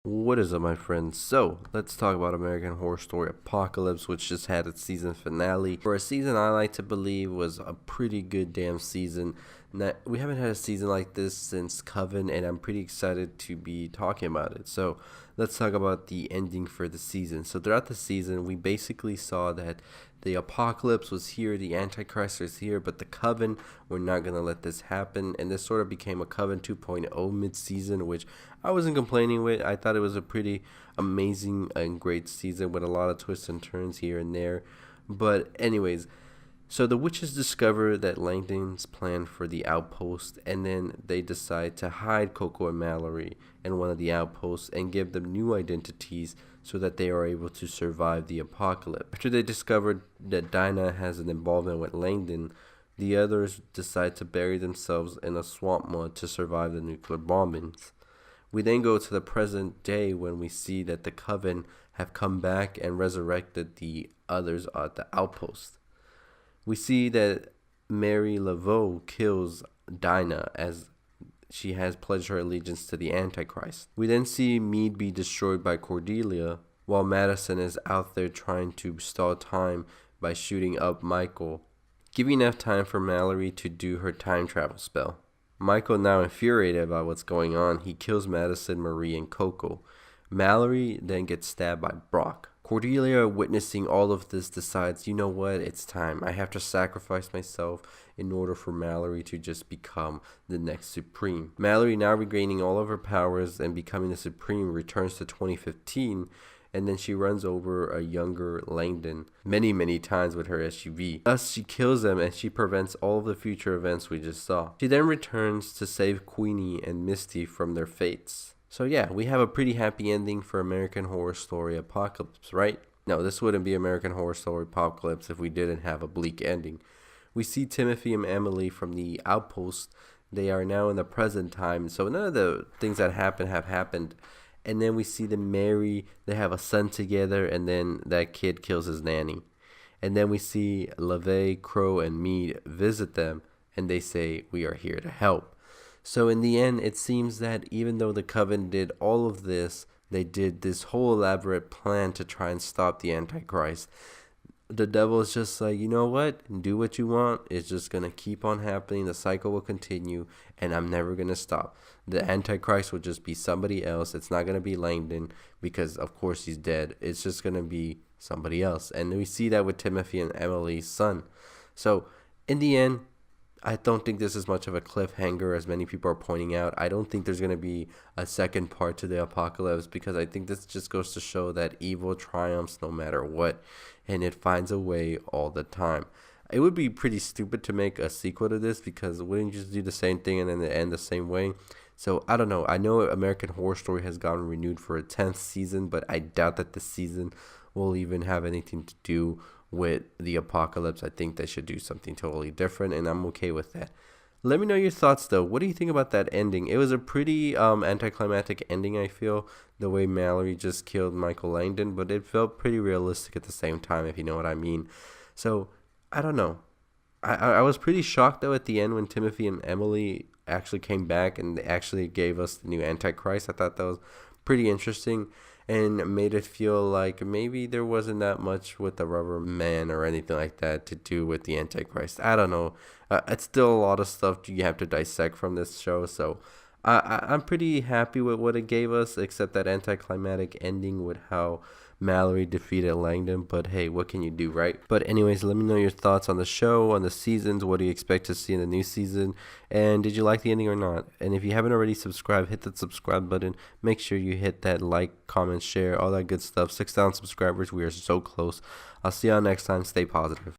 What is up, my friends? So, let's talk about American Horror Story Apocalypse, which just had its season finale. For a season I like to believe was a pretty good damn season. Now, we haven't had a season like this since Coven, and I'm pretty excited to be talking about it. So, let's talk about the ending for the season. So, throughout the season, we basically saw that the apocalypse was here, the Antichrist was here, but the Coven were not going to let this happen. And this sort of became a Coven 2.0 mid-season, which I wasn't complaining with. I thought it was a pretty amazing and great season with a lot of twists and turns here and there. But anyways, so the witches discover that Langdon's plan for the outpost, and then they decide to hide Coco and Mallory in one of the outposts and give them new identities so that they are able to survive the apocalypse. After they discovered that Dinah has an involvement with Langdon, the others decide to bury themselves in a swamp mud to survive the nuclear bombings. We then go to the present day when we see that the Coven have come back and resurrected the others at the outpost. We see that Mary Laveau kills Dinah as she has pledged her allegiance to the Antichrist. We then see Meade be destroyed by Cordelia, while Madison is out there trying to stall time by shooting up Michael, giving enough time for Mallory to do her time travel spell. Michael, now infuriated about what's going on, he kills Madison, Marie, and Coco. Mallory then gets stabbed by Brock. Cordelia, witnessing all of this, decides, you know what, it's time. I have to sacrifice myself in order for Mallory to just become the next Supreme. Mallory, now regaining all of her powers and becoming the Supreme, returns to 2015, and then she runs over a younger Langdon many times with her SUV. Thus, she kills them and she prevents all of the future events we just saw. She then returns to save Queenie and Misty from their fates. So yeah, we have a pretty happy ending for American Horror Story Apocalypse, right? No, this wouldn't be American Horror Story Apocalypse if we didn't have a bleak ending. We see Timothy and Emily from the outpost. They are now in the present time, so none of the things that happened have happened. And then we see them marry, they have a son together, and then that kid kills his nanny. And then we see LaVey, Crow, and Meade visit them, and they say, we are here to help. So in the end, it seems that even though the Coven did all of this, they did this whole elaborate plan to try and stop the Antichrist. The devil is just like, you know what? Do what you want. It's just going to keep on happening. The cycle will continue, and I'm never going to stop. The Antichrist will just be somebody else. It's not going to be Langdon because, of course, he's dead. It's just going to be somebody else. And we see that with Timothy and Emily's son. So in the end, I don't think this is much of a cliffhanger as many people are pointing out. I don't think there's going to be a second part to the apocalypse because I think this just goes to show that evil triumphs no matter what, and it finds a way all the time. It would be pretty stupid to make a sequel to this because wouldn't you just do the same thing and then end the same way? So I don't know. I know American Horror Story has gotten renewed for a 10th season, but I doubt that this season will even have anything to do with the apocalypse. I think they should do something totally different, and I'm okay with that. Let me know your thoughts though. What do you think about that ending? It was a pretty anticlimactic ending, I feel, the way Mallory just killed Michael Langdon, but it felt pretty realistic at the same time, if you know what I mean. So I don't know. I was pretty shocked though at the end when Timothy and Emily actually came back and they actually gave us the new Antichrist. I thought that was pretty interesting and made it feel like maybe there wasn't that much with the rubber man or anything like that to do with the Antichrist. I don't know. It's still a lot of stuff you have to dissect from this show. So I'm pretty happy with what it gave us, except that anticlimactic ending with how Mallory defeated Langdon. But hey, what can you do, right? But anyways, let me know your thoughts on the show, on the seasons. What do you expect to see in the new season? And did you like the ending or not? And if you haven't already subscribed, hit that subscribe button. Make sure you hit that like, comment, share, all that good stuff. 6,000 subscribers. We are so close. I'll see y'all next time. Stay positive.